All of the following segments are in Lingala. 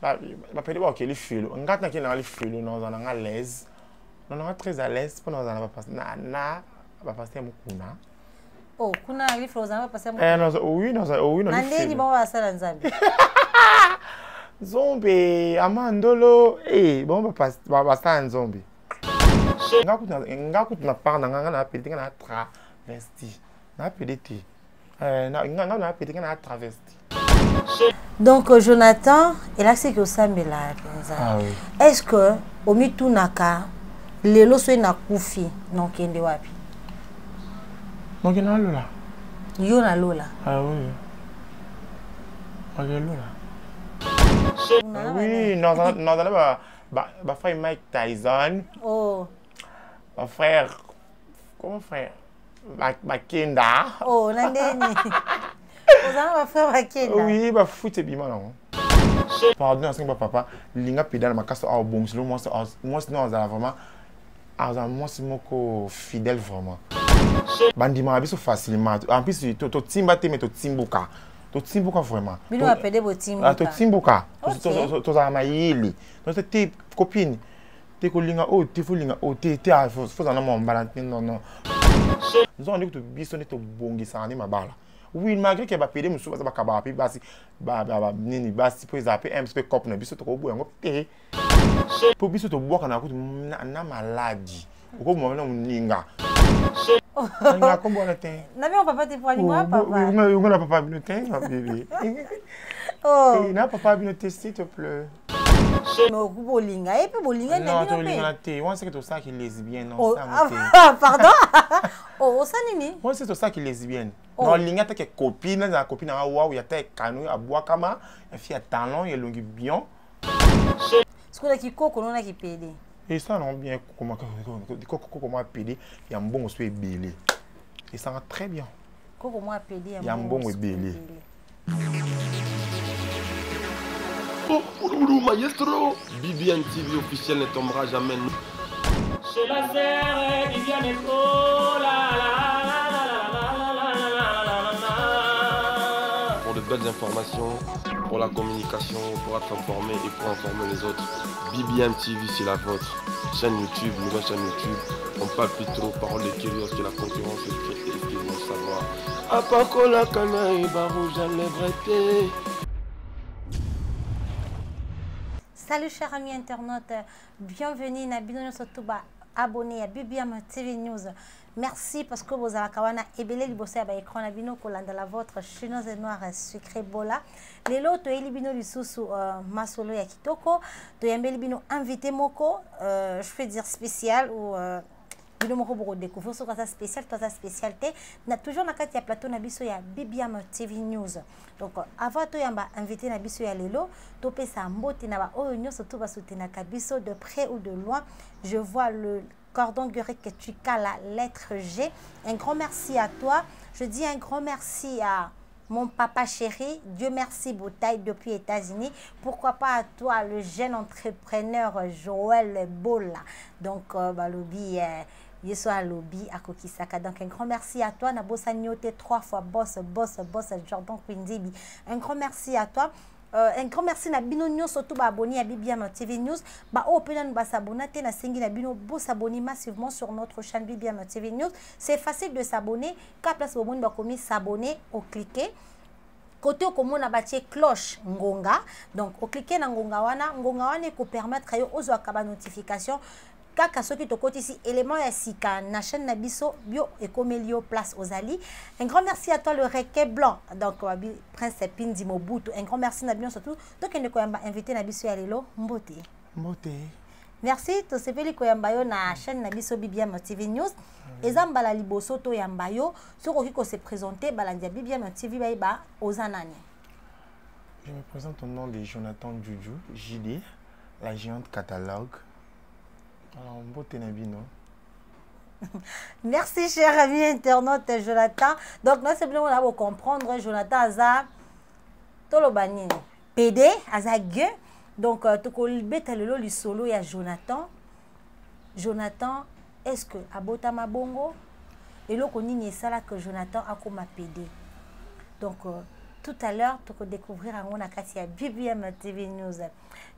Bah pédé ok les filo. On garde qui les filo nous en à l'aise. Nous on très à l'aise pour nous en pas passer na va passer mon kuna. Oh kuna les filo za va passer mon. Oui non oui non. Nandeni bon va ça nzambe. Zombie amandolo bon va passer un zombie. Ngakuta na par na pédé na travesti. Na pédé ti. Na pédé na travesti. Donc Jonathan, et là c'est que Sambe là. Ah oui. Est-ce que au mitu naka lelo so na kufi non kende wapi? Non kena lola. Yo na lola. Ah oui. Ah lola. Oui, non bah frère Mike Tyson. Oh. Mon frère comment frère Makenda. Oh nandeni. Vous avez frère Makenda. Oui, bah foot c'est bien non. Pardon, c'est papa, linga pédale ma casse au bon, moi sinon on a vraiment moi c'est moko fidèle vraiment. Bandima biso facilement. En plus to timba te mais to timbuka. To timbuka vraiment. Bino appelé bo timbuka. Ah to timbuka. To za mayili. To te copine. Te ko linga o te fo linga o te faut en mon balantin non. Nous on dit que to biso ne to bongisa ni mabala. Oui, malgré que pédé musu ba kaba pi basi nini basi po zaper un petit peu cop na biso to ko bo yango te. Po biso to boka na ko na maladie. Ko mo na muninga. Ninga ko bo na te. Na bien papa te pour moi papa. Yo na papa bino te, ma bébé. Oh. Na papa bino te s'il te plaît. No bolinga et puis bolinga na bino. Non, to linga te. On sait que to ça qui lesbienne non ça. Pardon. Oh, ça nini? On sait to ça qui lesbienne. Non, linga te que copine, na copine na wa ya te kanu ya bois kama, ya fi ya talon, ya longi bien. Ce qu'on a qui coco non a qui pédé. Et ça non bien comment pédé, il y a un bon soit belé. Et ça va très bien. Coco moi pédé, il y a un bon belé. Oh, Oulou maestro, Bibiane TV officiel ne tombera jamais. Chez la serre, Bibiane est pour de belles informations, pour la communication, pour être informé et pour informer les autres. Bibiane TV, c'est la vôtre. Chaîne YouTube, nouvelle chaîne YouTube. On parle plus trop, parole de curieux que la concurrence est et ce qu'ils veulent savoir. Apakola Kanaï, Barouja Lebreté. Salut chers amis internautes, bienvenue na bino surtout abonné à Bibiane TV News. Merci parce que vous avez kawana ebele libosa ba écran na bino kolanda la votre chinoise et noire sucré bola. Lelo to elibino lisusu masolo ya kitoko, to yambeli bino invité moko, je peux dire spécial ou bino moko boko découvrir ce ça spécial, toi ça spécialité. Na toujours na kati ya plateau na biso ya Bibiane TV News. Donc avant to yamba invité na biso ya lelo, to pesa mbote na ba oyo nyoso to ba soutenir kabiso de près ou de loin. Je vois le cordon guéri que tu cales la lettre G. Un grand merci à toi. Je dis un grand merci à mon papa chéri. Dieu merci Boutaille depuis États-Unis. Pourquoi pas à toi, le jeune entrepreneur Joël Bola. Donc, lobby, Yeso lobby à Kokisaka. Donc, un grand merci à toi. Nabosa Nyote 3 fois boss Jordan Quindibi. Un grand merci à toi. Un grand merci na bino nyo surtout ba abonné à Bibiane TV News ba open ba s'abonner te na sengi na bino bo s'abonner massivement sur notre chaîne Bibiane TV News. C'est facile de s'abonner. Ka place au monde ba commis s'abonner au cliquer. Côté au commun na batie cloche ngonga. Donc au cliquer na ngonga wana ko permettre yo ozo akaba notification. Kaka soki to côté ici élément ya sika na chaîne na biso bio et komelio place aux ali. Un grand merci à toi le requin blanc. Donc Prince Pindi Mobutu. Un grand merci na bien surtout donc ne ko yamba invité na biso ya lelo mbote. Mbote. Merci to sepeli ko yamba yo na chaîne na biso Bibiane TV News. Ezamba la liboso to yamba yo soko ki ko se présenter balandia Bibiane TV ba ozanani. Je me présente au nom de Jonathan Djoudjou, JD, la géante catalogue. Alors, merci cher ami internaute Jonathan. Donc là c'est bien on a beau comprendre Jonathan Aza Tolobani PD Aza Gueux. Donc tu kolbeta lelo li solo ya Jonathan. Jonathan est-ce que abota mabongo et lo konini sala que Jonathan a comme PD. Donc tout à l'heure tu peux découvrir en on a Katia BBM TV News.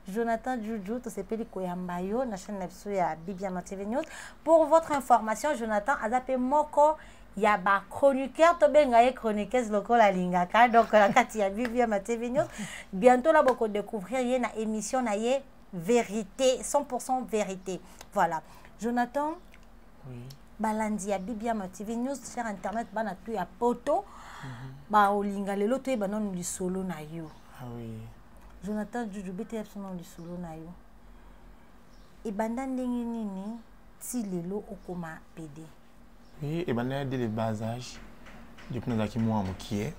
Jonathan Juju to sepeli koyambayo na chaîne ya BBM TV News. Pour votre information, Jonathan a zappé moko ya ba chroniqueur to benga ye chroniqueuse lokola lingaka donc la Katia BBM TV News. Bientôt là beaucoup découvrir y na émission na ye vérité 100% vérité. Voilà. Jonathan. Oui. Balandi ya BBM TV News sur internet bana tu ya poto ba olinga lelo to ba non li solo na yo. Ah oui. Jonathan Juju BTF son li solo na yo. E banda ndenge nini ti lelo okoma PD. Oui, et banda dès le bas âge depuis nazaki moi mokie.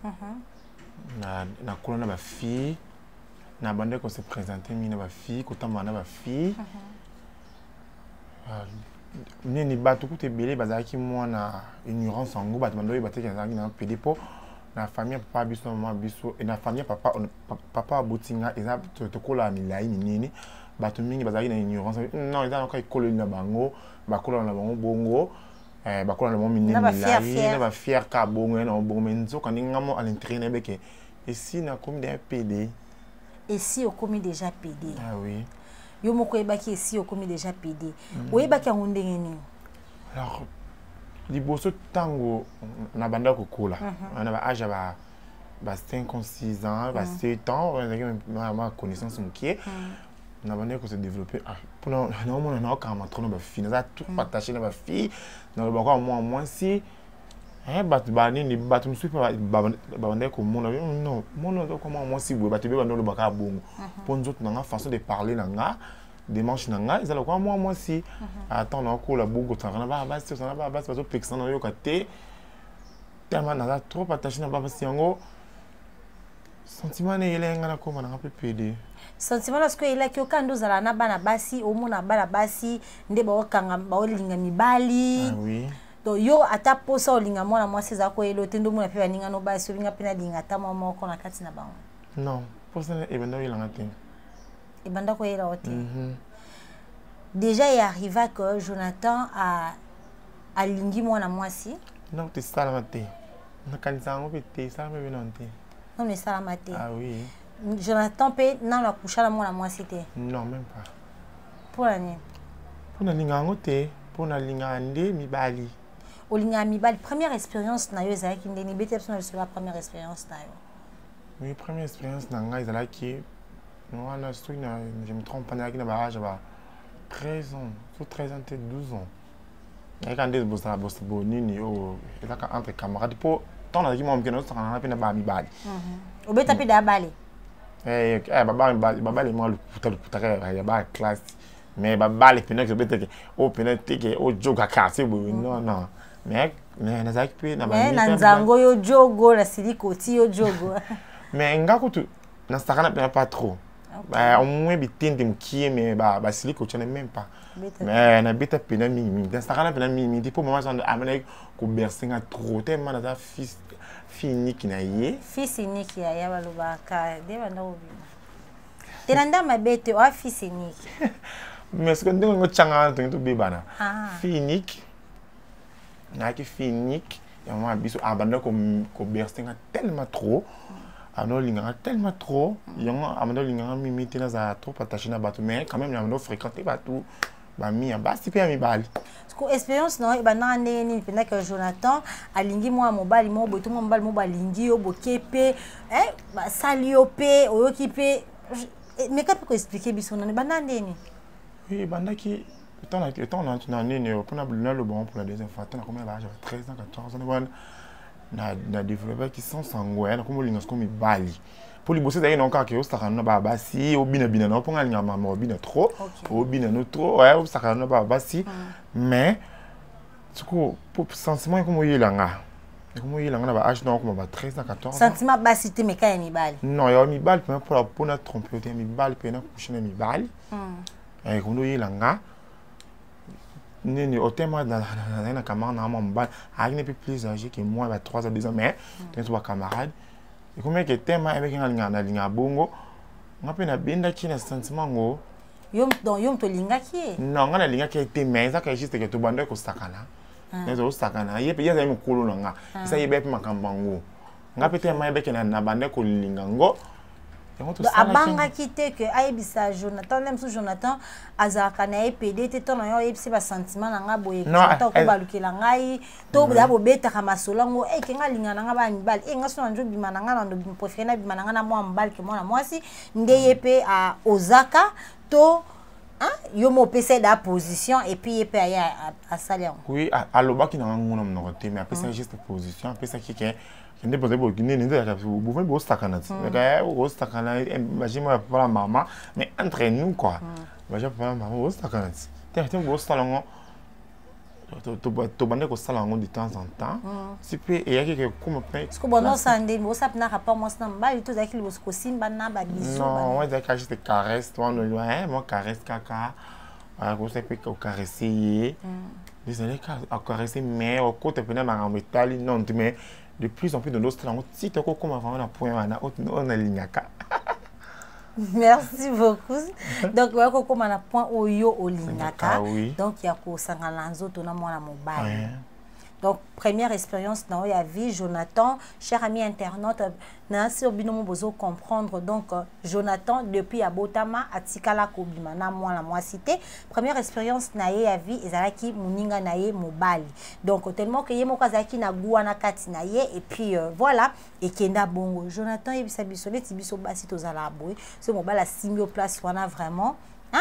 Na kolona ba fille na banda ko se présenter mina ba fille ko tamba na ba fille. Ni bato kuti belé bazaki moi na ignorance en go bato mando baté kanzaki na PD po na famille papa biso maman biso et na famille papa botinga eza to kola milai nini bato mingi bazaki na ignorance non eza na ko na bango bakola na bango bongo bakola na bango minene milai na ba fier ka bongo na bongo menzo quand ngamo à l'intérieur na beke et si na comme des PD et si au commis déjà PD. Ah oui. Yo moko ebaki ici au commis déjà PD. Oyebaki en ndenge nini? Alors liboso tango na banda kokola. On a âge ba 5 ans, 6 ans, ba 7 ans, on a ma connaissance mokie. Na banda ko se développer pour na na ka ma trop ba fille, na tout partager na ba fille, na ba ko moi si bat bani ni bat musu ba banda ko mona non mona ko moi si bo bat be banda lo baka bongo. Pour nous autres na façon de parler na nga démarche nanga ils allaient quoi moi si attends na ko la bongo tsana ba basi tsana ba basi bazo peksa na yo kate tellement na trop attaché na ba basi yango sentiment ne yelenga na ko na pe PD sentiment parce que il a que quand nous allons na bana basi au mona bana basi nde ba okanga ba olinga mibali. Ah oui. Donc yo ata posa olinga mwana mwasi za ko elo tendo mona pe baninga no basi olinga pe na linga ta mama ko na kati na bango. Non, pour ça e banda yelanga te. Et banda ko yela ote. Déjà il arriva que Jonathan a lingi mwana mwasi. Non, tu salamate. Na kanisa ngo pete salama benante. Non mais salamate. Ah oui. Jonathan pe na la coucha la mwana mwasi te. Non, même pas. Pour l'année. Pour na linga ngo te, pour na linga ande mibali. Olinga mibali première expérience na yo ezaki ndeni BTF sur la première expérience na yo. Oui, première expérience nanga ezalaki voilà, je me trompe pas, il y a 13 ans, faut 13 ans, 12 ans. Il y a des entre camarades. Pour tant que moi, je suis en train de faire des choses. Vous avez tapé des balles. Baba, moi, le classe. Mais Baba, les pénèques, je vais au pénèque, au joke à casser. Non, non. Mais, Nanzango, yo jogo, la silicoti, yo jogo. Mais, na sakana pas trop. Au moins bitinde mkie mais ba siliko tu n'es même pas. Mais na bita pena mi na sakana pena mi pour moment genre amener ko bersinga trop tellement na fils unique na yé. Fils unique ya balobaka de banda obi. Tenanda mabete wa fils unique. Mais ce que ndingo changa to bebana. Fils unique. Na ki fils unique ya moi biso abanda ko bersinga tellement trop. Ano linga tellement trop yango amando linga mimi tena za trop attaché na bato mais quand même amando fréquenter bato ba mi basi pe mi bali ko expérience no ba na neni pena que Jonathan alingi moi mobali mo boto mo mobali mo balingi yo bokepe ba saliope oyokipe mais quand peut expliquer biso na ba na neni oui banda ki tant na neni pour na le bon pour la deuxième fois na combien d'âge 13 ans 14 ans na développé qui sont sanguins comme linga comme bali pour les bosser d'ailleurs encore que ça na ba basi obina bina na ponga linga mama obina trop obina no trop ouais ça na ba basi mais du coup pour sentiment comme yelanga na ba âge non comme ba 13 à 14 sentiment basi te me kaya mi bali non ya mi bali pour na tromper te mi bali pe na coucher mi bali et comme yelanga au thème d'un camarade à mon bal, il n'est plus âgé que moi, 3 à 2 ans, mais tu es un camarade. Et comme il y a un thème avec un bongo, on a un bien qui a un sentiment. Yom to linga qui? Non, on a linga qui a été mais ça qui juste que tu bandes au sakana. Mais au sakana, il y a un colon là. Ça y est bien ma cambango. nga pete mai beke na bande ko lingango abanga kite que ayebisa Jonathan même sous Jonathan azaka na EPD te to na yo yebisi ba sentiment na nga boye to ko balukela ngai to ya bobeta ka masolango e ke nga lingana nga ba mibali e nga so na njo bimana nga na ndo préféré na bimana nga na mwa mbali ke mwana mwasi ndeye pe a Osaka to yo mo pese da position et puis yepe aya a salaire oui alobaki na ngona mnoko te mais après ça juste position après ça qui ke ne pas être guiné ne pas vous pouvez boster canadien boster canadien imagine moi pour la maman mais entre nous quoi imagine pour la maman boster canadien t'es boster lango to bande ko sala ngo de temps en temps si peut et ya que comme pe parce que bon non ça ndé bo ça na rapport moi ça mbali to zakili bo ko simba na ba bisou non on va dire juste caresse toi on doit moi caresse caca ko ça peut ko caresser désolé à caresser mais au côté pena na métal non mais de plus en plus de nos langues si tu as comme avant on a point on a lignaka. Merci beaucoup. Donc on a comme on a point au yo au lignaka. Donc il y a ko sangala nzoto na mwana mobile. Donc première expérience dans la vie Jonathan, cher ami internaute, na si obinomo bozo comprendre donc Jonathan depuis Abotama atikala kobima na mwana mwasité. Première expérience na ye ya vie ezalaki muninga na ye mobile. Donc tellement que ye moko azaki na guwa na kati na ye et puis voilà et kenda bongo. Jonathan yebisa biso leti biso basi tozala boy. Ce mobile a simio place wana vraiment hein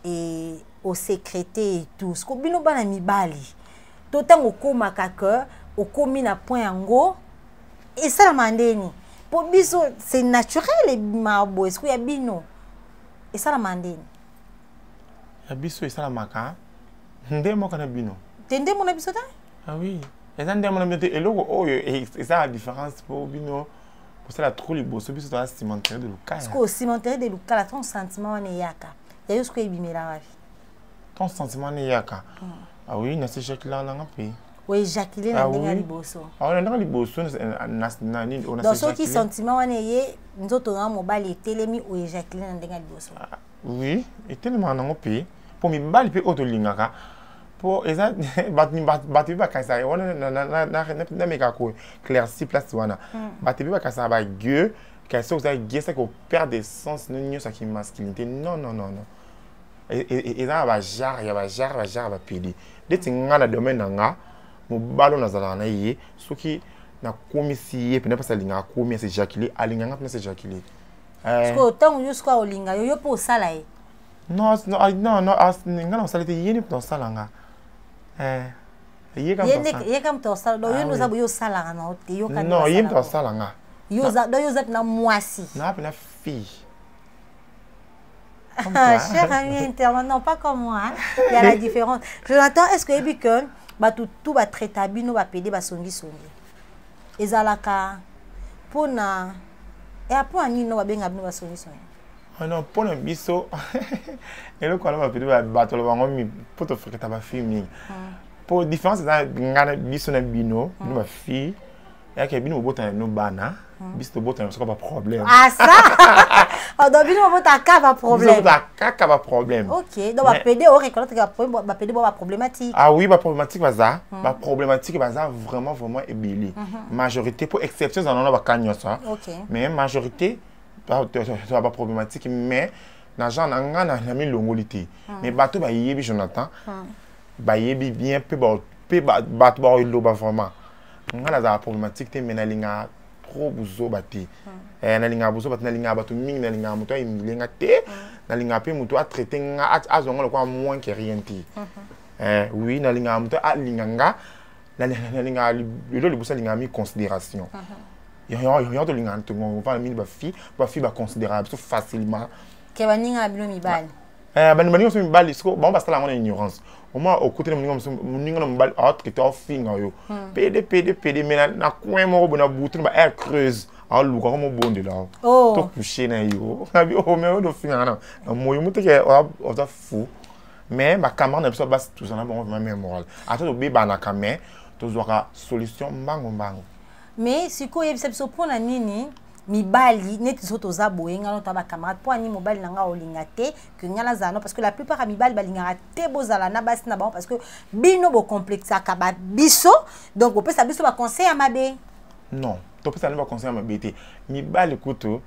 et au secrété et tout. Ce ko bino bana mibali. Totan okoma kaka okomi na point yango et ça la mandeni pour biso c'est naturel et mabo est-ce qu'il y a bino et ça la mandeni ya biso et ça la maka ndé mo kana bino tende mo na biso ta ah oui et ça ndé mo na bino et logo oyo et ça la différence pour bino pour ça la trop liboso biso ta cimentaire de Luka parce que cimentaire de Luka la ton sentiment on yaka ya yo ce que ebimela wa vie ton sentiment ne yaka ah oui, na se Jacqueline na ngapi. Oui, Jacqueline na ndenga liboso. Ah on a liboso na ni on a dans ce qui sentiment wana ye nzoto na mobali telemi o Jacqueline na ndenga liboso. Oui, et tellement na ngapi pour mi bali pe auto lingaka. Pour eza batu ba kasa wana na meka ko clairci place wana. Batu ba kasa ba gueux, kasa vous avez gueux ça ko perd des sens non ça qui masculinité. Non. Et là va jar va pidi de tinga na domaine nga mo balo na zala na ye soki na komisi ye pe na pasa linga komi c'est Jacqueline alinga nga pe c'est Jacqueline sko tangu yusko olinga yo po sala ye non nga na salite yeni po sala nga ye kam to sala do yo no zabu yo sala nga te yo kan non yem to sala nga yo za do yo zat na mwasi na pe na fille. Cher ami internaute, non pas comme moi, hein. Il y a la différence. Jonathan, est-ce que tout va traiter bino va pédé va songi. Ezalaka pona et après ani no va benga bino va songi. Ah non, pona biso. Et le quoi va pédé va battre le bango mi poto fréquenter ba fille. Pour différence ça ngana biso na bino, bino va fille. Et que bino bota no bana. Bisto bota c'est pas problème. Ah ça. Oh donc bino bota ka va problème. Bino ka va problème. OK, donc va pédé au reconnaître que va pédé va problématique. Ah oui, va problématique va ça. Va problématique va ça vraiment ébili. Majorité pour exception dans on va kanyo ça. OK. Mais majorité pas problématique mais na gens na mi longolité. Mais bateau ba yebi Jonathan. Ba yebi bien peu bateau ba lo ba vraiment. Ngana za problématique te menalinga trop buzo bati na linga buzo bati na linga batu mingi na linga muto imilenga te na linga pe muto a traiter nga azonga le kwa moins que rien ti oui na linga muto a linganga na linga le busa linga mi considération yo to linga to ngo va mi ba fi ba considérable facilement ke baninga bino mibali baninga so mibali sko ba basala ngona ignorance au moins au côté de mon mobile traiter au finger yo PD mais na coin mo bona butu ba air creuse a lu ko mo bonde là to coucher na yo abi o mais do finger na mo yo muteke o da fou mais ma caméra na pas tout ça na bon même moral ato do be ba na caméra to zoka solution mbango mais siko yebisa biso pona nini mibali neti soto za boyenga no taba camarade po ani mobali nanga olinga te que ngala zano parce que la plupart mibali balinga te bozala na basi na ba parce que bino bo complexe ka ba biso donc bo pesa biso ba conseil à mabe non tu peux savoir conseil à ma bête. Mi bali couteau.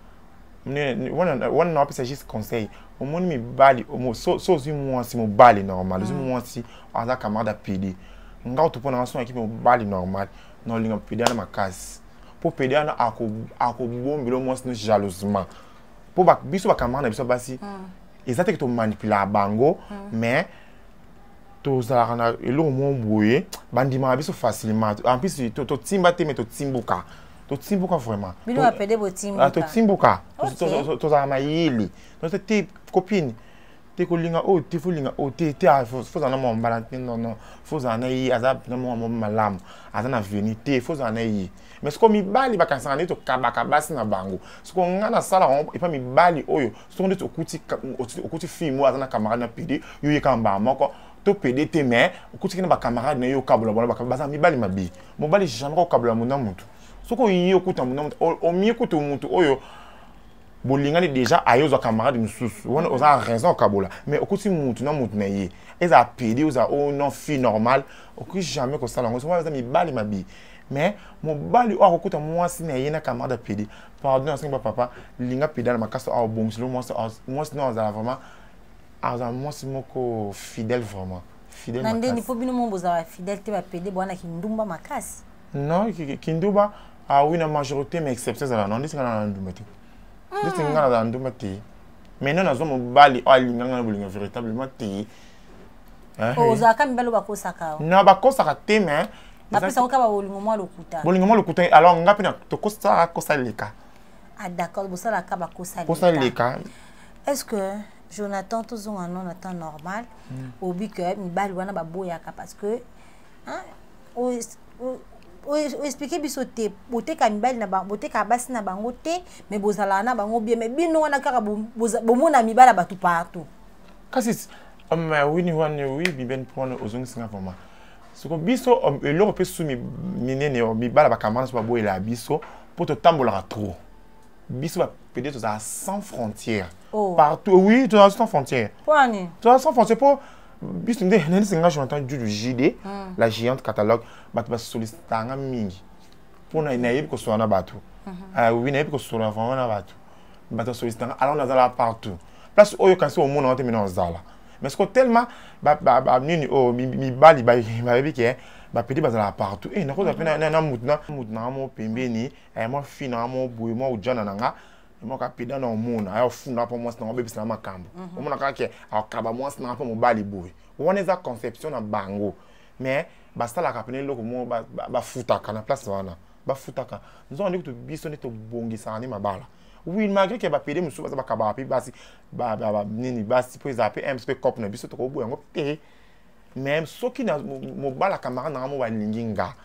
On a appelé juste conseil. Au moins mi bali, au moins so moi si mon bali normal. Si moi si à la camarade à pédé. Nga tu peux dans son équipe mon bali normal. Non linga pédé dans ma case. Pour pédé à ko bon bilo moi c'est jalousement. Pour ba biso ba camarade biso basi. Exactement que tu manipules à bango, mais tu as le mot boué, bandima biso facilement. En plus tu timba te mais tu timbuka. Tu timbuka vraiment. Bino a pédé bo timbuka. Tu timbuka. Tu as maïli. Donc tes copines te kolinga o te fulinga o te faut en mon balantin non faut en ay azab na mon malam azana venité faut en ay mais ce comme mi bali ba kansane to kabaka basi na bango ce qu'on ngana sala et pas mi bali oyo ce qu'on dit okuti film azana camarade na pidi yo yekamba moko to pede te mais okuti kina ba camarade na yo kabula bona ba baza mi bali mabi mo bali jamais ko kabula mona mutu ce qu'on yi okuta mona mutu o mi okuta mutu oyo bolingani déjà ayozo camarade mususu on a raison kabola mais okuti mutu na mutu na ye ils a pédé aux a non fille normal okuti jamais ko sala ngo so mi bali mabi mais mon bali o okuta moi si na ye na camarade pédé pardon c'est papa linga pédale ma casse au bon moi sinon ça vraiment moi si moko fidèle vraiment fidèle nande ni po bino mo boza fidèle te ba pédé bona kindumba makasi non kindumba ah oui la majorité mais exception ça non dit na ndumba te dit na ndumba te mais non azo mo bali o linga na bolinga véritablement te oza ka mbalo ba kosaka non ba kosaka te mais napesa ko ba bolingo mo lokuta alors ngapi na to kosa leka ah d'accord bosala ka ba kosa leka est-ce que Jonathan toujours un nom temps normal au but que mibali wana ba boyaka parce que hein o expliquer biso te bote ka mibali na ba bote ka basi na bango te mais bozala na bango bien mais bino wana kaka bomona mibala batu partout kasi oui biben pour ozongi singa vraiment ce que biso eloko pe sumi minene mibala ba kamana so ba boyela biso pour te tambola trop biso ba peut-être à 100 frontières partout oui tu as 100 frontières pourquoi tu as 100 frontières pour biso ndé nani singa j'entends du JD la géante catalogue ba sollicitanga mingi pour na yeb ko so na batu oui na yeb ko so na vraiment na batu ba sollicitanga alors on là partout place oyo quand c'est au monde on te mena zala mais ce que tellement nini mi bali ba biki ba pedi bazala partout et na ko na mutna mo pembeni mo fina mo boy mo ujana nanga mo ka peda na omuna ayo funda po mo na bebisa makambo omuna ka ke akaba mo na po mo bali boy wona za conception na bango mais basala ka pene loko mo ba futaka na place wana ba futaka nous on dit que biso ne to bongisa ni mabala oui malgré que ba pede musu ba kaba pi basi ba nini basi po zape un peu cop na biso to ko boy ngo te même ceux qui mo bala camarade na mo wa linginga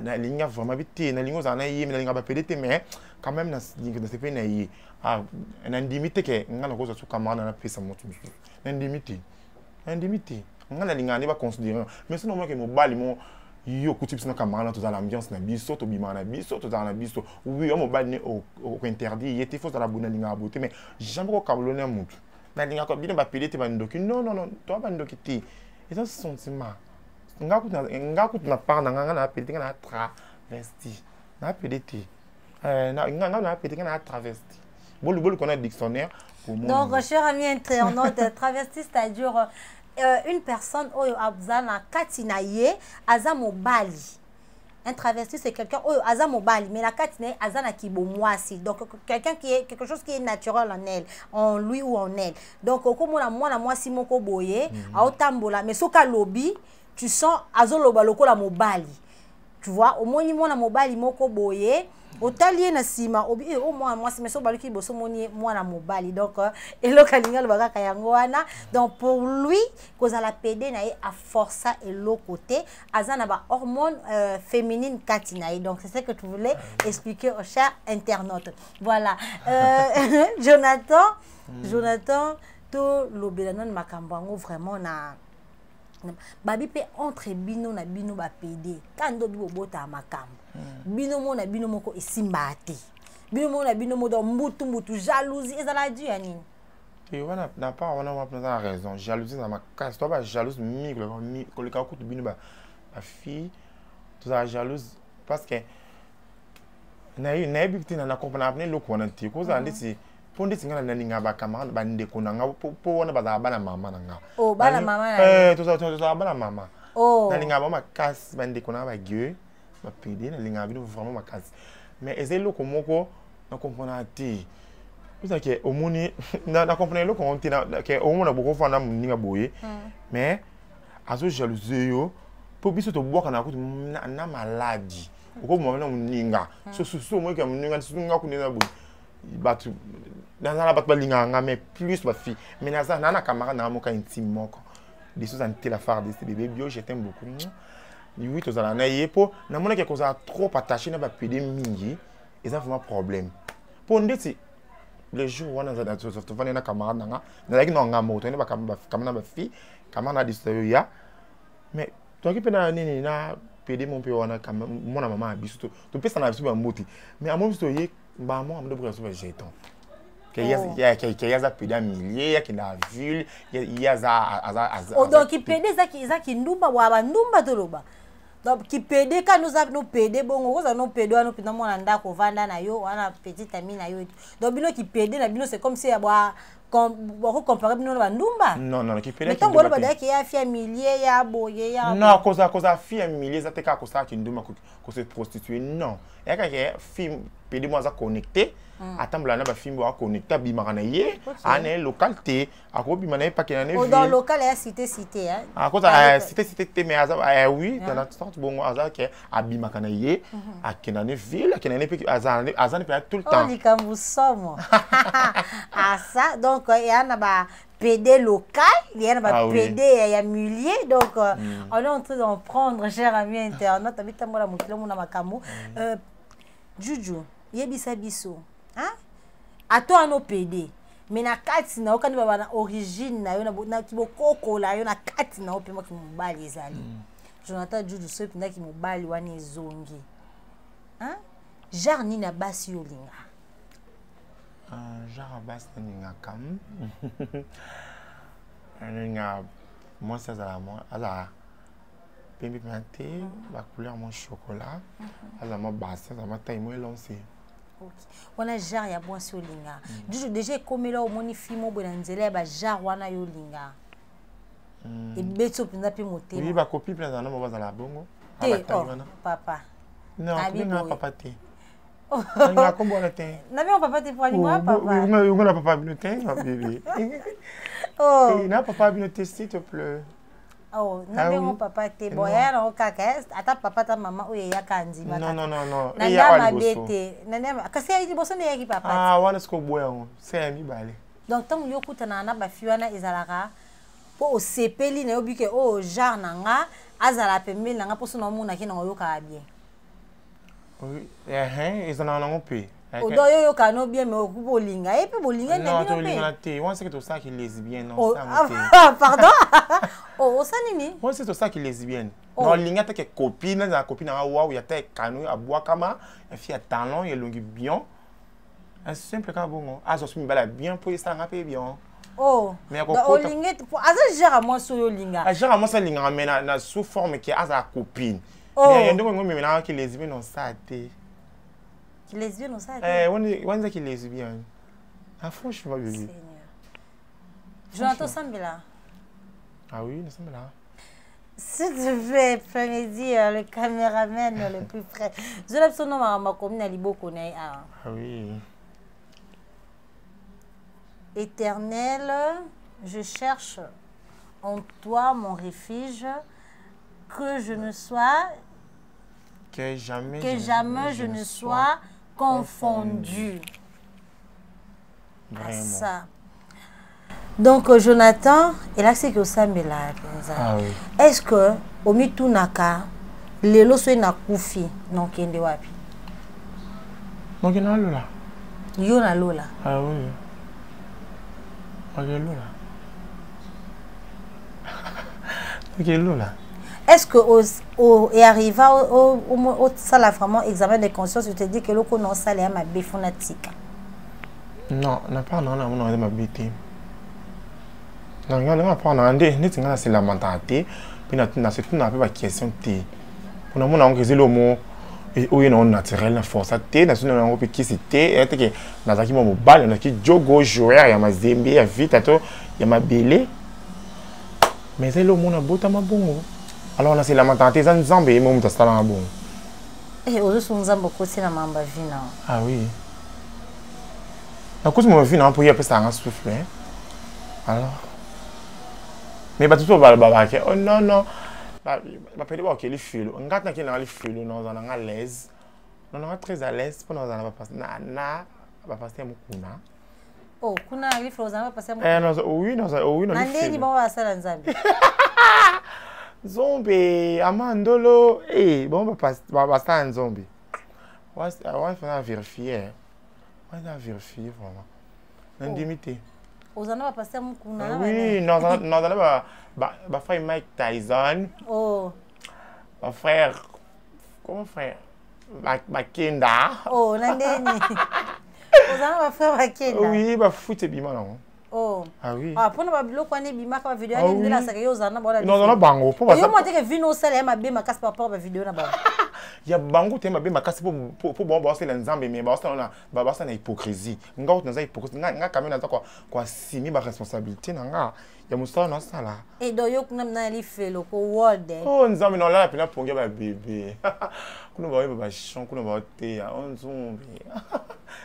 na linga vraiment biti na lingo za na yi na linga ba pede mais quand même na linga de sepe na yi na ndimite ke ngana ko zo camarade na pesa mo tumu na ndimite ngana linga ni ba considérer mais sinon moi que mo bali mo yo kuti pisa na camarade to za l'ambiance na biso to bima na biso to za na biso oui mo bali ne au interdit yete faut za la bonne linga beauté mais jamais ko kabolone mutu na linga ko bien ba pede te ba ndoki non to ba ndoki te et ça c'est sentiment ngakuti na part na pede na travesti na pede te na pede na travesti bolu connaît dictionnaire pour moi donc cher ami internaute travesti c'est-à-dire une personne oyo abzana katina ye azamo bali. Un travesti c'est quelqu'un oyo azamo bali mais la katina azana ki bo mwasi donc quelqu'un qui est quelque chose qui est naturel en elle en lui ou en elle donc comme mwana mwasi moko boye aotambola mais soka lobi tu sens azoloba lokola mobali tu vois au moins mwana mobali moko boye otalié na sima obi au moins moi mais so baluki boso moni mwana mobali donc eloka linga lobaka kayango wana donc pour lui cause la PD na a força et l'autre côté azana ba hormones féminines katina donc c'est ce que tu voulais expliquer aux chers internautes voilà Jonathan to lobelanon makambango vraiment na babi pe entre bino na bino ba PD kando bibo bota makambo bino mo na bino moko esimbate bino mo na bino mo do mbutu jalousie ezala dû ya nini et wana na pas wana raison jalousie na makasi toi ba jalouse mi ko le ka kutu bino ba fille tu ça jalouse parce que Na bikti na comprendre ne loko na ti ko za ndisi ponde tinga na linga ba kama ba ndeko na nga po wana ba bana mama na nga. Oh bana mama na. To za bana mama. Oh. Na linga ba makasi ba ndeko na ba gueux ba pede na linga bino vraiment makasi. Mais eze loko moko na comprendre ti. Vous que omoni na comprendre loko on ti na que omona boko fa na ninga boye. Mais azo jalousie yo pour biso to boka na ko na maladie. Oko mo na muninga so mo ke muninga sunga kunena bo batu dans la bat balinga nga mais plus ba fille mais na camarade na moka intime moko des choses en la phare de ce bébé bio je t'aime beaucoup oui to za na yepo na mona ke koza trop attaché na ba pede mingi et ça vraiment problème pour ndeti les jours wana za to na camarade na like no nga moto ne ba kamana ba fille kamana di ya mais toi qui pena nini na pede mon pe wana kama mona mama abiso to pesa na biso ba moti mais à mon biso ye ba mo amdo bra so ba jeton que ya za pede millier ya ki na ville ya za oh donc qui pede za ki ndumba wa ba ndumba to loba donc qui pede ka nous a no pede bongo ko za no pede wana pina mona ndako vanda na yo wana petite amie na yo donc bino qui pede na bino c'est comme si ya ba on compare bino na ndumba non qui pede mais tant bolo ba ki ya fi millier ya boye ya non cause fi millier za te ka kosa ki ndumba ko se prostituer non ya ka ke fi pede mo za connecté atambla na ba fi mo connecté bimaka na ye ane localité akobima na pa ke na ville dans local ya cité hein à cause cité mais oui dans la sorte bon aza ke abimaka na ye akena na ville akena na pe azane pe tout le temps on dit comme vous sommes ah ça donc il y a na PD local, il y a un PD et millier, donc on est en train d'en prendre, cher ami internet, habite moi la moutille, mon amakamu. Juju, yebisa biso, hein? À toi no PD, mais na kati na okani baba na origine na yo na kiboko kola yo na kati na opema ki mobali ezali. Jonathan Juju so pinda ki mobali wani ezongi. Hein? Jarni na basi yo linga. Genre basse ninga kam ninga moi ça à moi ala pembe planté la couleur mon chocolat ala ma basse ça ma taille moi lancé OK on a genre ya bois sur linga déjà comme là au moni fimo bonanzela ba genre wana yo linga et beto pinda pe moté oui ba copie plein dans moi dans la bongo papa non non papa té na kombo na te na bien papa te pour animer papa on a papa bien te bébé oh na papa bien te s'il te plaît oh na bien papa te boya na okaka ata papa ta mama oye ya kanzi bata non na ya mabete na na kasi ya liboso ne ya ki papa ah wana sko boya on c'est mi balé donc tant yo kutana na ba fiwana ezalaka po osepeli na yo bike oh genre nanga azala pembe nanga poso na mona ki na yo ka bien. Oui, ils en ont un peu. Odo yo kano bien mais okubo linga et puis bolinga na bino pe. Non, on sait que tout ça qui lesbienne non ça. Pardon. Oh, ça nini? On sait tout ça qui lesbienne. Non, linga ta que copine, na copine na wa ya ta kanu abwa kama, ya fi talon, ya longi bien. Un simple ka bongo. Azo sumi bala bien pour ça rapper bien. Oh. Mais o linga aza gère moi so yo linga. A gère moi ça linga mais na sous forme que aza copine. Mais il y a donc mais maintenant qui lesbienne non ça té. Qui lesbienne non ça té. On est qui lesbienne. Ah franchement bébé. Seigneur. Jonathan Sambela. Ah oui, nous sommes là. S'il te plaît, après-midi, le caméraman le plus près. Je l'ai son nom à ma commune à Liboko. Ah oui. Éternel, je cherche en toi mon refuge, que je ne sois, que jamais je ne sois confondu. Vraiment. Ça. Donc Jonathan, et là c'est que Sambela. Ah oui. Est-ce que au mitunaka lelo so na kufi non kende wapi? Donc na lola. Yo na lola. Ah oui. Ok lola. Ok lola. Est-ce que et arriva au sala vraiment examen de conscience, tu te dis que le non salé ma bifonatique? Non, n'a pas non on ma bête. Non, on a pas on a ndé, ni tinga c'est lamenté, puis na c'est tout na pas question té. On a mon que c'est le mot Et oui, non, naturel, la force, t'es dans une Europe qui c'était, et que dans un qui m'a mobile, on a qui jogo joueur, il y a ma zembe, il y a vite, il y a ma belé. Mais c'est le monde a beau, t'as ma bon. Alors là, c'est la matante, c'est un zambé, mon t'as ça là bon. Et aujourd'hui, on a beaucoup de mamba vina. Ah oui. La cause mon vie, non, pour y appeler ça un souffle. Alors. Mais pas tout ça, oh non, non. Bah, peut-être ok, les filles. On garde qui dans les filles, nous en à l'aise. Nous en très à l'aise pour nous en passer. Na, va passer mon kuna. Oh, kuna les filles, on va passer mon. Non, oui, non, oui, non. Nandé ni bon va ça dans Zambie. Zombie, Amandolo, bon, va passer un zombie. On va vérifier. On va vérifier vraiment. L'indemnité. Aux en va passer mon kuna. Oui, non, ma frère Mike Tyson. Oh. Mon frère, comment frère? Makenda. Oh, Nandé ni. Aux en va faire Makenda. Oui, bah foot et bima là. Oh. Ah oui. Ah, pour ne pas bloquer on est bima comme vidéo ni la saga yo zana bon. Non, non, bango. Pour yo moi que vino sale ma bima casse par rapport à vidéo na ba. Ya bango te ma bima casse pour bon bosser les nzambe mais ba ça na ça na hypocrisie. Nga autre na hypocrisie nga quand même na quoi simi ba responsabilité na nga. Ya musa na ça là. Et do yo kuna na li felo ko world. Oh nzambe non là pena ponga ba bébé. Kuna ba chon kuna ba te ya on zombi.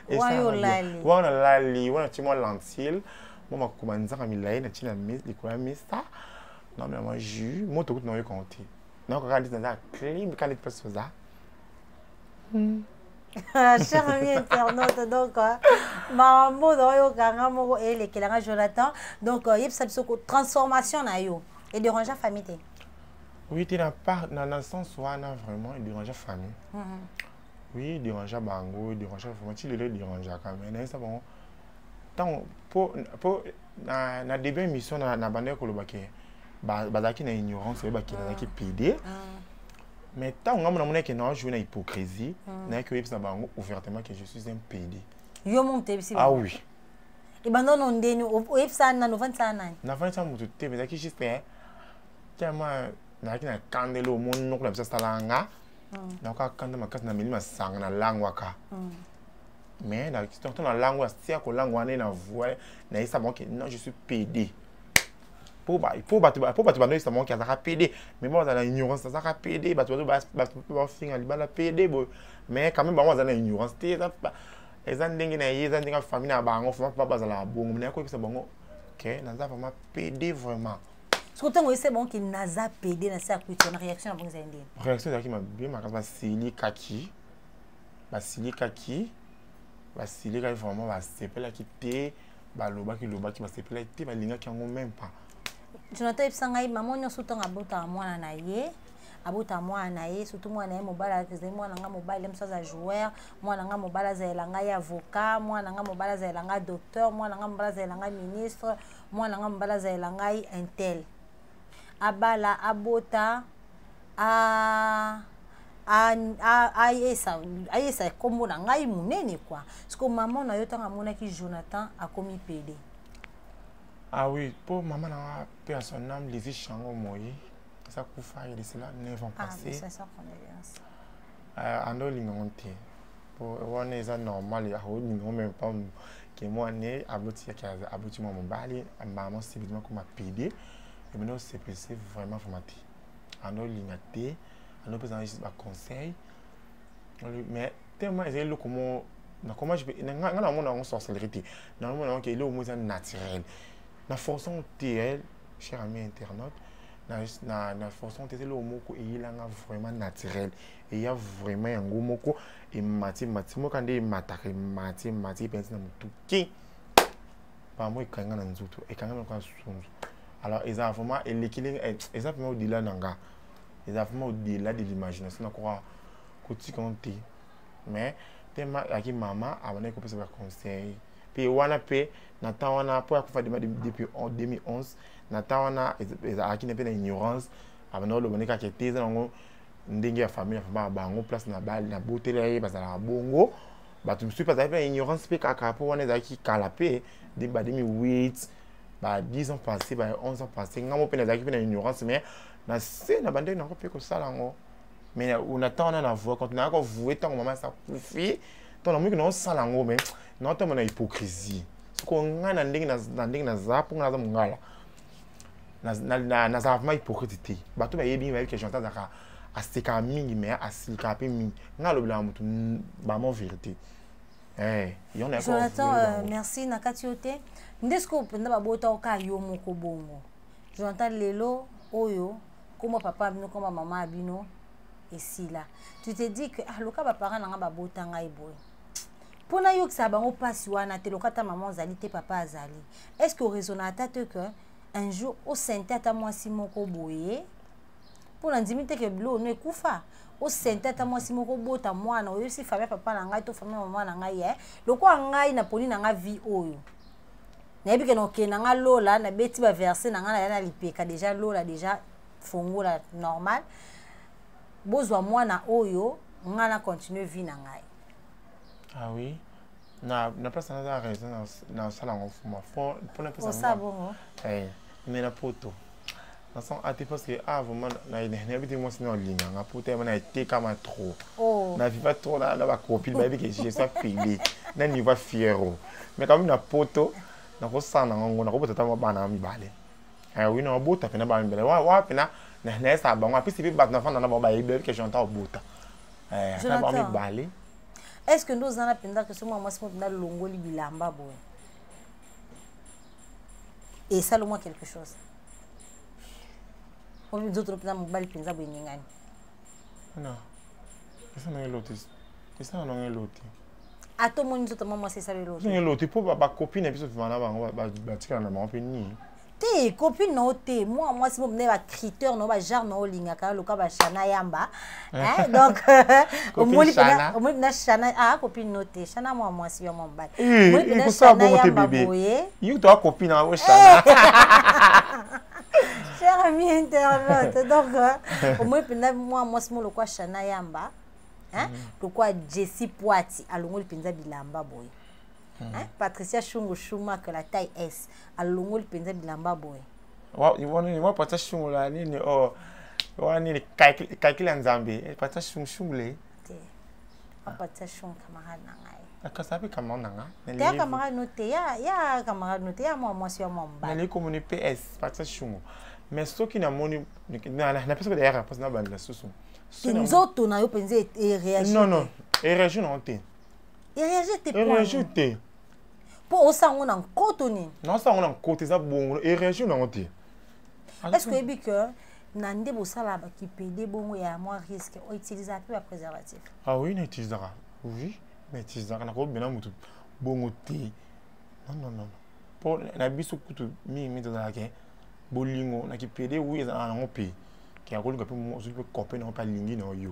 Et ça. Wana lali, wana timo lentil. Moi, je commence à me dire que je suis ça. Non, mais moi, je moi, tout le monde compté. Non, quand on dit ça, clim, quand on dit ça. Cher ami internaute, donc, maman, donc, Kangamo et les Kelanga Jonathan, donc, il y a une transformation et déranger la famille. Oui, tu n'as pas, dans le sens où on a vraiment dérangé la famille. Oui, déranger Bango, déranger la famille, tu le déranges quand même. C'est bon. Pour na début émission na bande ko lobake bazaki na ignorance bazaki na ki PD mais tant on a monné que non je na hypocrisie na que yebisa bango ouvertement que je suis un PD yo monte bisi ah oui et bandon on ndeni o yebisa na 90 nani na 20 ans mutu te maisaki juste tellement na ki na kandelo mon nok na bisa salanga na ka kanda makasi na milima sanga na langwa ka mais dans la langue, c'est la langue on est dans voix, na ça bon que non je suis PD. Pour battre ça bon que ça PD, mais bon dans l'ignorance ça ça PD, battre ba finir ba la PD mais quand même bon dans l'ignorance c'est ça les gens dingue na les gens dingue famille na bango faut pas baser la bon mais quoi que ça bon OK dans ça vraiment PD vraiment. Ce que tu c'est bon que naza PD na ça quoi ton réaction bon ça indien. Réaction qui m'a bien marqué Basili Kaki. Basili quand vraiment va sepper la quitter baloba qui va sepper la quitter balinga qui en même pas. Jonathan Ipsangai maman nyo soutanga abota mwana na ye surtout mwana ye mobala tezali mwana nga mobala msaza joueur mwana nga mobala za elanga ya avocat mwana nga mobala za elanga docteur mwana nga mobala za elanga ministre mwana nga mobala za elanga intel abala abota ayesa kombo na ngai munene quoi parce que maman na yo tanga mona ki Jonathan a commis PD. Ah oui, pour maman na paix à son âme les Chango Moyi ça kufa il cela 9 ans passé. Ah, ça condoléances. Ando lingonte. Pour on est ça normal ya ho ningo même pas que moi né aboti mon bali maman c'est bien comme PD et maintenant c'est vraiment formaté. Ando lingate on peut juste un conseil mais tellement c'est comment je peux dans mon en sorcellerie dans mon on que le mot naturel na forçon TL cher ami internaute na forçon TL le mot ko il a vraiment naturel et il y a vraiment un gros mot ko et mati mo quand des matake mati pensi na mutuki pas moi quand na nzuto et quand na kwa sunzu alors ils ont vraiment et l'équilibre exactement au-delà nanga les affirmations au-delà de l'imagination, on croit que tu comptes. Mais tellement avec maman, avant de couper ce conseil. Puis on a payé, Nathan on a pour faire depuis 2011, Nathan on a avec une peine d'ignorance, avant de le bonner quand était dans un dingue à famille, à bango place na balle, na beauté là, parce que la bongo, bah tu me suis pas avec ignorance, puis quand pour on est avec calapé, des 2008, bah 10 ans passés, bah 11 ans passés, on a peine avec une ignorance, mais na se na bande na ko pe ko sala ngo Mais on attend à voir quand on a encore voué tant que maman ça profite. Tant que nous sans langue mais non tant mon hypocrisie. Ce qu'on a na zap on a dans ngala. Na zap ma hypocrisie. Ba to ba yebi ba que j'entends ça a seka mingi mais a silika pe mingi. Ngalo bla mutu ba mon vérité. Jonathan, merci Nakatiote. Ndesco penda babota oka yo moko bongo. Jonathan lelo oyo comme papa bino comme maman bino et si là. Tu te dis que ah loka ba parents nanga babota ngai boy. Pona yo que ça bango passe wana te loka ta maman zali te papa azali. Est-ce que raisonna tate que un jour au sainte ta moi si moko boye pour l'indimité que blo ne kufa. Au centre ta moi si moko bota mwana oyo si famille papa na ngai to famille maman na ngai le quoi ngai na poni na nga vie oyo na yebi ke no ke na nga lola na beti ba verser na nga na lipeka déjà lola déjà fongola normal bozwa mwana oyo nga na continue vie na ngai. Ah oui, na place na raison na sala ngofuma pour ne pas ça bon mais la poto façon à parce que vraiment na habité moi sinon ligne nga pote na été comme trop na vivre trop là ba copine ba que je suis filé na ni va fiero mais quand même na poto na ko sana ngo na ko botata ba na mi bale oui na bota pe na ba mi bale wa pe na sa ba ngo puis ba na fa na ba ibe que j'entends bota na ba mi bale. Est-ce que nous en appendons que ce moi c'est na longo li bilamba boy et ça le moi quelque chose. On nous autres plan mobile penza boyingani. Non. Ça non est l'autre. Ça non est l'autre. À tout monde nous autres maman c'est ça l'autre. Non est l'autre pour ba copine et puis ça va ba tika na ma peni. Te copine no te moi si me ba criteur no ba genre no linga ka loka ba chana yamba. Hein donc au moins na chana ah copine no te chana moi si yo mon ba. Moi na chana yamba boye. You toi copine na chana. Cher ami internaute, donc au moins moi le quoi chana yamba, hein, le quoi Jessie Poati, alongo le penza bilamba boy, hein, Patricia Chuma que la taille S, alongo le penza bilamba boy. Wow, moi Patricia Chungu là ni oh, ni calcul en Zambie, Patricia Chungu le. Patricia Chungu camarade nangai. Akasapi camarade nanga. T'es camarade noté, ya camarade noté, ya moi si mon ba. Mais les communes PS, Patricia Chungu. Mais ce qui n'a moni na personne derrière parce na bande la sousou. Nous autres na yo penser et réagir. Non, et réagir non té. Et réagir té point. Et réagir té. Pour au sang on en cotoni. Non ça on en côté ça bon et réagir non té. Est-ce que bi que nande bo sala ba ki pédé bon ya moins risque o utiliser un préservatif. Ah oui, on utilisera. Oui, mais utilisera na ko bena mutu bon té. Non. Pour na biso kutu mi dans la ke bolingo na ki pédé oui za na ngopi. Qui a colonné pour je peux couper non pas ligne non yo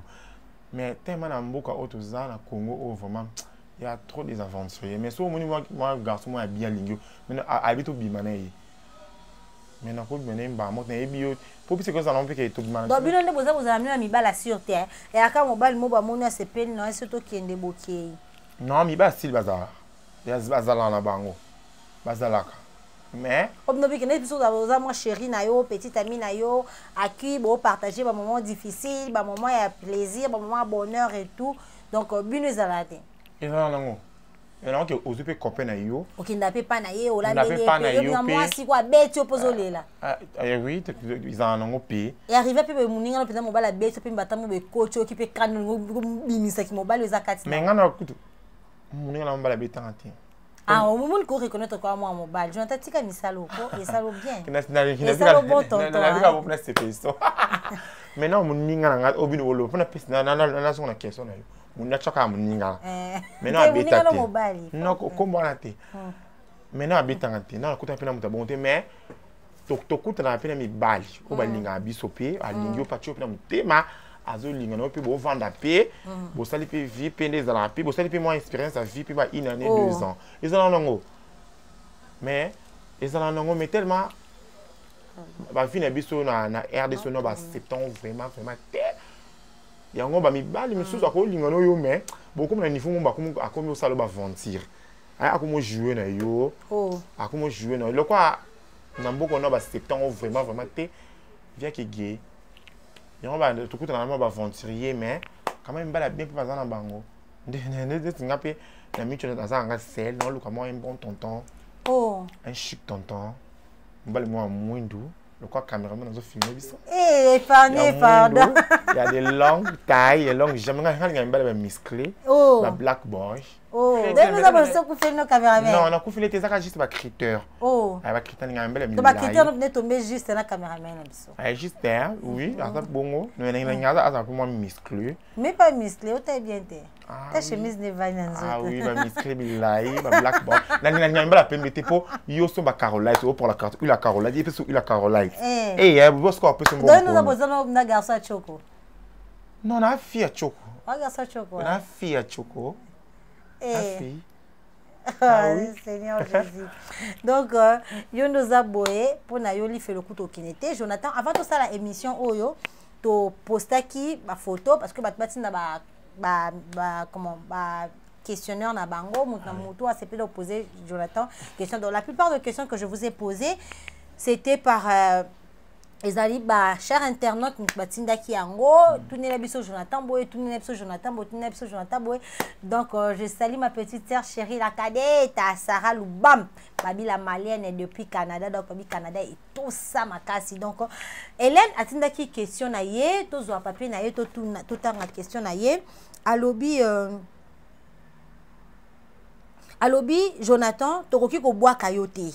mais tellement na mboka auto za na Congo vraiment il y a trop des aventuriers mais so moi garçon moi bien ligne mais habite au bimanaye mais na ko bimanaye ba mo na ebio pour que ça non peut que tout bimanaye donc bino ndebo za boza na mibala sur terre et aka mobile mo ba mona se peine non surtout qui ende bokiei non mi ba style bazar ya bazala na bango bazalaka mais comme nous que nous avons moi chérie na yo petite amie na yo à qui bon partager ba moment difficile ba moment ya plaisir ba moment bonheur et tout donc bino zalade et non et non que ozu pe copain na yo OK ndape pa na ye o la bele yo moi si quoi bête opposole là oui ils en ont payé et arrivé pe muninga no peza mobile bête pe mbata mo be coach qui pe kan bimisa ki mobile za kati mais ngana kutu muninga na mobile bête tanti. Ah, au moment où on reconnaît quoi moi mobile, je n'entends pas misalo ko, et ça lo bien. Et ça lo bon tonton. Na ka bon c'est peso. Maintenant mon ninga na obino wolo, pona pesi na so na question na yo. Mon na choka mon ninga. Maintenant abeta te. Non ko mbona te. Maintenant abeta ngate, na kuta pena muta bonte mais to kuta na pena mi bali, o ba ninga bisope, a lingio patio pena mutema. Azo linga no pe bo vanda pe bo sali pe vie pende za la pe bo sali pe moi expérience à vie pe ba une année 2 ans ils en ont mais ils en ont mais tellement ba fina biso na RDC no ba septembre vraiment tel ya ngo ba mi bali misusu ko linga no yo mais beaucoup na niveau ba comme akomi o salo ba aventure akomo jouer na yo akomo jouer na le quoi na mboko no ba septembre vraiment tel via ki gay Il y a tout coup normalement aventurier mais quand même bien pour passer dans bango. De singape na mi tu dans un sel non le comment un bon tonton. Oh. Un chic tonton. Mbale moi mwindu. Le quoi caméraman dans filmer biso. Eh, pardon. Il y a des longues tailles, des longues jambes, il y a un bel musclé. Oh. La black boy. Oh. Donc nous avons ce qu'on fait nos caméramans. Non, on a coupé les ça juste par critère. Oh. Avec critère il y a un bel musclé. Donc par critère on est tombé juste na caméraman biso. Juste oui, à ça bongo, nous on a un peu moins musclé. Mais pas musclé, au t'es bien té. Ta chemise ne va pas. Ah oui, ba musclé billahi, ba black boy. Là il y a un bel appel mettez pour yo so ba Caroline, pour la carte, la Caroline, il peut sur la Caroline. Eh, vous ce qu'on peut se donc nous avons besoin d'un garçon à choco. Non, on a fille à choco. Un garçon à choco. On a fille à choco. Eh. Seigneur Jésus. Donc, yo nous a boé pour na yo li fait le coup au kinete. Jonathan, avant tout ça la émission oyo, to posta qui ma photo parce que batbati na comment questionnaire na bango, mutu a CP de poser Jonathan question. Donc la plupart des questions que je vous ai posées, c'était par ezali ba cher internaute batinda ki yango tourner la biso Jonathan Boy tourner la biso Jonathan Boy tourner la biso Jonathan Boy. Donc je salue ma petite sœur chérie la cadette Sarah Lubam babi la malienne depuis Canada. Donc babi Canada et tout ça makasi. Donc Hélène atinda ki question na ye to zo papier na ye to tout tanga question na ye alobi Jonathan tokoki ko bois kayote.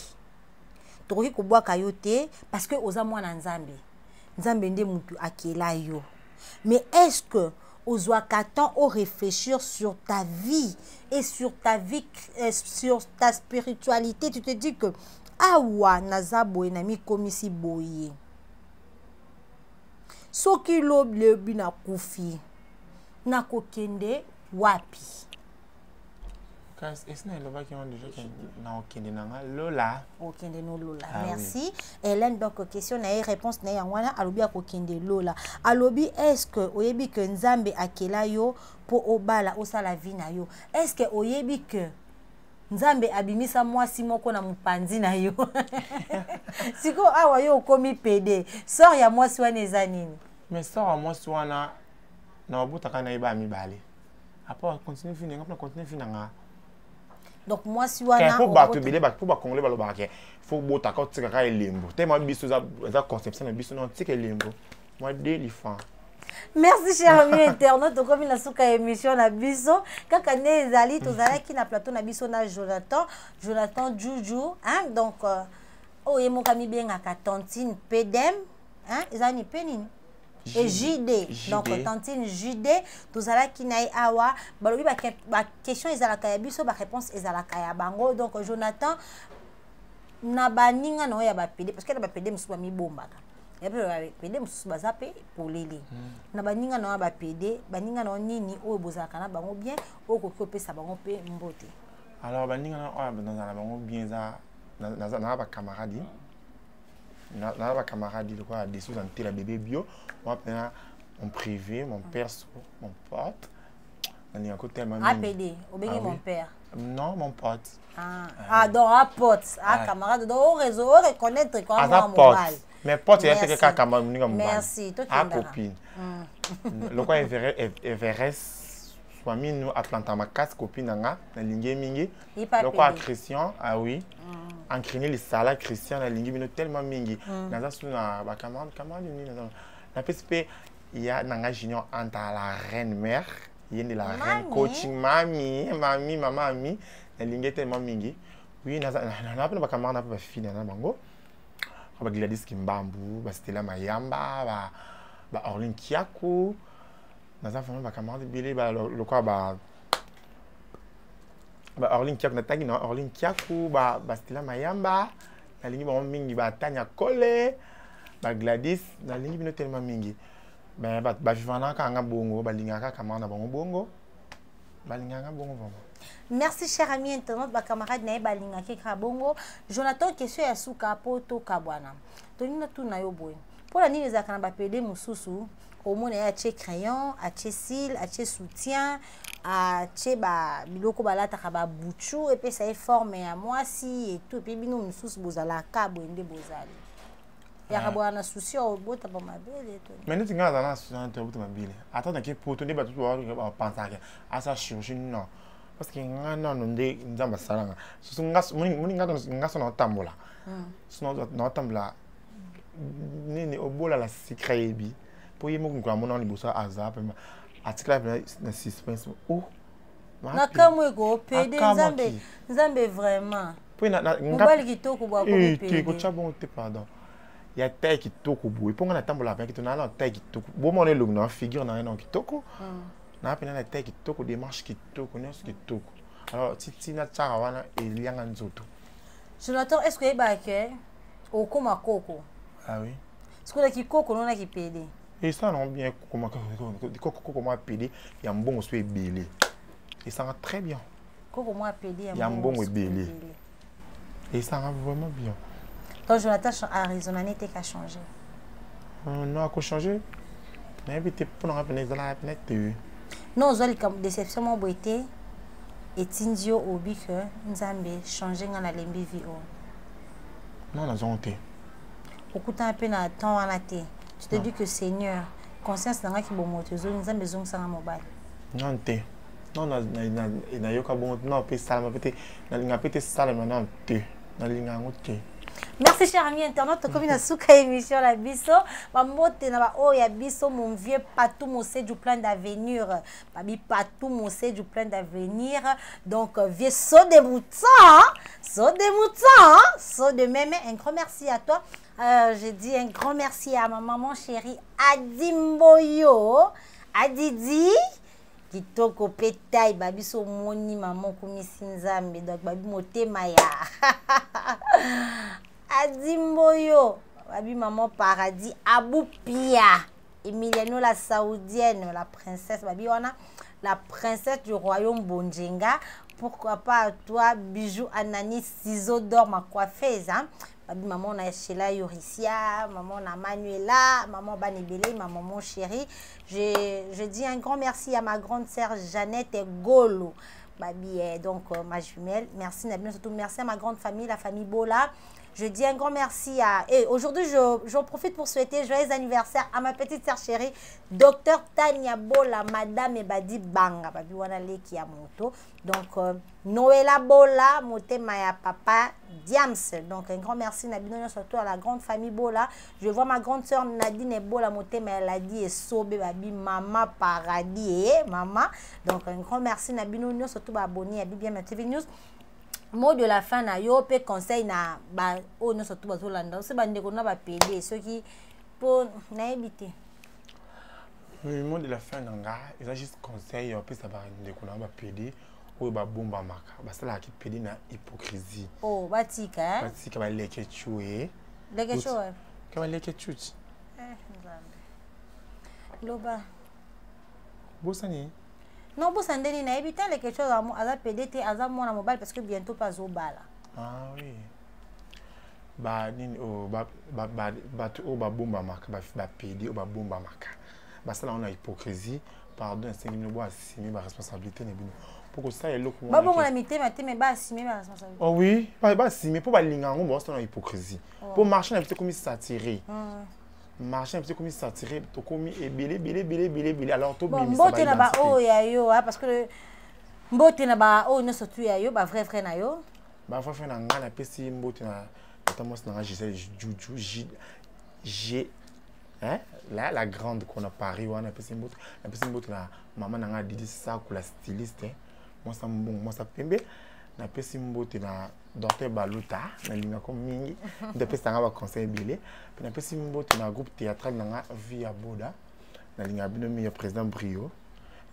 Tokoki ko bois kayote parce que oza mwana nzambe. Nzambe nde mutu akela yo. Mais est-ce que ozwaka temps au réfléchir sur ta vie et sur ta vie sur ta spiritualité, tu te dis que awa naza boye na mi komisi boye. Soki lobi na kufi na kokende wapi? Est-ce que Lola qui ont déjà okende nanga Lola? Okende no Lola. Merci. Hélène donc question na réponse na yangwana alobi akokende Lola. Alobi est-ce que oyebi que Nzambe akela yo po obala osala vie na yo? Est-ce que oyebi que Nzambe abimisa mwasi moko na mupanzi na yo? Siko awa yo komi PD. Sort ya mwasi wana eza nini? Mais sort ya mwasi wana na obutaka na iba mibale. Après continue finir, on continue finanga. Donc moi si wana pour battre belé pour ba congolais ba loba ke faut bota ka tika ka elembo tellement biso za conception na biso non tika elembo moi délifant. Merci cher ami internaute comme la souka émission na biso kaka ne ezali tozala ki na plateau na biso na Jonathan Juju hein. Donc oyemo kami bien aka Tantine Pedem hein ezani penini et JD. Donc Tantine JD tozala ki na awa balobi ba question ezalaka ya biso ba réponse ezalaka ya bango. Donc Jonathan na baninga no ya ba PD parce que na ba PD musuba mi bombaka ya ba PD musuba zape pour lele na baninga no ba PD baninga no nini o bozalaka na bango bien o ko pesa bango pe mbote. Alors baninga no dans la bango bien za na ba camarade na ba camarade de quoi des sous en télé bébé bio moi en privé mon père mon pote on est encore tellement APD obengi mon père non mon pote donc un pote camarade donc au réseau reconnaître quand moi mobile mais pote il y a quelqu'un camarade merci toi copine le quoi Everest Swami nous Atlanta ma casse copine nanga na lingi mingi le quoi Christian oui encriner les salades Christian na lingi bino tellement mingi naza suna ba camarade ni na PSP il y a nanga junior entre la reine mère il y a la reine coaching mami na lingi tellement mingi oui naza na ba camarade na ba fille na bango ba Gladys Kimbambu ba Stella Mayamba ba Orlin Kiaku naza vraiment ba camarade belé ba le quoi ba Orlin Kiaku na tagi na Orlin Kiaku ba Stella Mayamba na lingi ba mingi ba Tanya Kole ba Gladys na lingi bino tellement mingi ba vivana ka nga bongo ba lingaka camarade na bango bongo ba lingaka bongo vraiment. Merci cher ami internaute ba camarade na ba lingaka ka bongo. Jonathan question ya suka poto kabwana tonina tuna yo boy pour la nini ezaka na ba PD mususu au monde ya che crayon a che cils a che soutien a che ba biloko balata ka ba buchu et puis ça est formé à moi si et tout et puis bino mususu bozala ka boende bozali. ya kabwa na souci au bota ba mabele to mais neti nga na souci na bota mabele attends que pour tourner ba tout ba penser à ça chirurgie non parce que nga na nde nzamba salanga so nga muni nga so na tambola sinon na tambola nini obola la secret bi pour yemo ko mona ni bosa azap atikla na suspense oh na kamwe ko pede nzambe vraiment pour na ngabali kitoko bwa ko pede ko chabon te pardon ya taille kitoko boue pour na tambola ba kitona na taille kitoko bo mona lo na figure na na kitoko na pena na taille kitoko démarche kitoko nyos kitoko alors titi na tsara wana elianga nzoto Jonathan, est-ce que ba ke o koma koko ah oui est-ce que ki koko non na ki pede et ça non bien koko moi pede ya mbongo so ebele et ça va très bien koko moi pede ya mbongo ebele et ça va vraiment bien donc Jonathan a raisonné t'es qu'à changer non a changer mais peut pour nous rappeler dans la planète non zoli comme déception mon boité et tindio obi que nzambe changer ngana lembi vi o non la zonté okuta un peu na temps wana te tu te dis que Seigneur conscience nanga ki bomoto zo nzambe zong sanga mobile non te non na yoka bon non pe salama peut na linga peut salama non te na linga ngote. Merci chers amis internautes, comme une souka émission la biso, ba mote na ba o ya biso mon vieux patou mosé du plan d'avenir, babi patou mosé du plan d'avenir. Donc vieux saut de mouton, saut de mémé, un grand merci à toi. Je dis un grand merci à ma maman chérie Adimboyo, Adidi. Kitoko pétail babi so moni maman komisi nzambe donc babi motema ya Adimboyo babi maman paradis Aboupia Emiliano la saoudienne la princesse babi wana la princesse du royaume Bonjenga. Pourquoi pas à toi Bijou Anani ciseaux d'or ma coiffeuse hein? Babi maman na Sheila Yoricia, maman na Manuela, maman Banibele, ma maman chérie. Je dis un grand merci à ma grande sœur Jeannette Golo. Babi donc ma jumelle. Merci Nabino, surtout merci à ma grande famille, la famille Bola. Je dis un grand merci à... Et aujourd'hui, j'en profite pour souhaiter joyeux anniversaire à ma petite sœur chérie, Docteur Tania Bola, Madame Ebadi Banga, Babi Wanale qui a moto. Donc, Noëlla Bola, Motema ya Papa Diams. Donc, un grand merci, Nabino, surtout à la grande famille Bola. Je vois ma grande sœur Nadine Bola, Motema ya Ladi et Sobe, Babi Mama Paradis, Maman. Donc, un grand merci, Nabino, surtout abonné à BBM TV News. Mot de la fin na yo pe conseil na ba o no surtout bazo landa c'est bande ko na ba pede ceux qui pour na éviter le mot de la fin nga ils ont juste conseil pe ça ba ndeko ko na ba pede o ba bomba maka ba sala ki pede na hypocrisie oh batika hein batika ba leke choué leke choué ka ba leke chouti nzambe loba bosani. Non, vous savez, na éviter les quelque chose à la PDT, à la mon mobile parce que bientôt pas au bal. Ah oui. Ba nini o ba o ba bomba maka ba PD o ba bomba maka. Ba ça là on a hypocrisie, pardon, c'est une bois assumer ma responsabilité ne bino. Pour que ça est là comment. Ba bon la mité mais ba assumer ma responsabilité. Oh oui, ba assumer pour ba linga ngo bo ça na hypocrisie. Pour marcher na peut comme s'attirer. Marcher un petit comme ça tiré to komi et belé alors to bimi ça ba ba o ya yo parce que mbote na ba o no sotu ya yo ba vrai frère na yo ba vrai frère na nga na pesi mbote na tamos na Gisèle Juju G hein la grande qu'on a Paris wana pesi mbote na maman na nga Didi ça ko la styliste hein moi ça pembe na pesi mbote na Docteur Baluta na linga comme mingi de pesi nga ba conseil belé na pesi mbote na groupe théâtral na via Boda na linga bino mi président Brio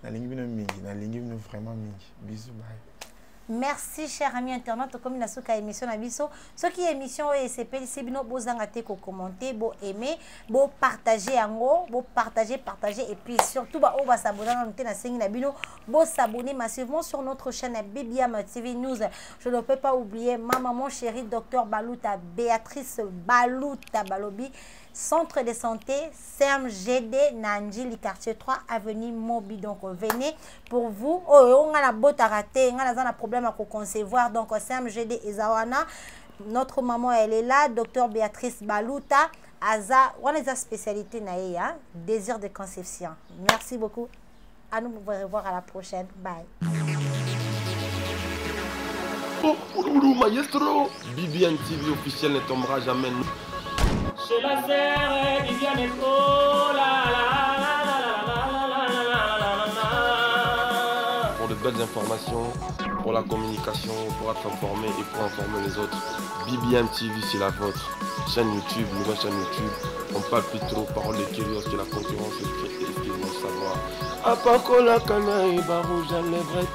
na lingi bino mingi na lingi bino vraiment mingi bisous bye. Merci chers amis internautes comme na souka émission na biso ce qui émission et c'est c'est bino bozanga te ko commenter bo aimer bo partager yango bo partager et puis surtout ba o ba s'abonner na sengi na bino bo s'abonner massivement sur notre chaîne BBM TV News. Je ne peux pas oublier ma maman chérie docteur Baluta Béatrice Baluta Balobi centre de santé CMGD Nanjili quartier 3 avenue Mobi. Donc venez pour vous on a la botte à rater on a un problème à concevoir donc CMGD Ezawana. Notre maman elle est là docteur Béatrice Baluta Aza, on a spécialité naïa, désir de conception. Merci beaucoup. À nous revoir à la prochaine. Bye. Oh, maestro, BBN TV officiel ne tombera jamais. Chez la serre, Viviane est trop Pour de belles informations, pour la communication, pour être informé et pour informer les autres, BBN TV c'est la vôtre. Chaîne YouTube, nouvelle chaîne YouTube. On parle plus trop, parole de curieux, que la concurrence est très ce qu'ils vont savoir. Apakola Kanaï, Barou, j'enlèverai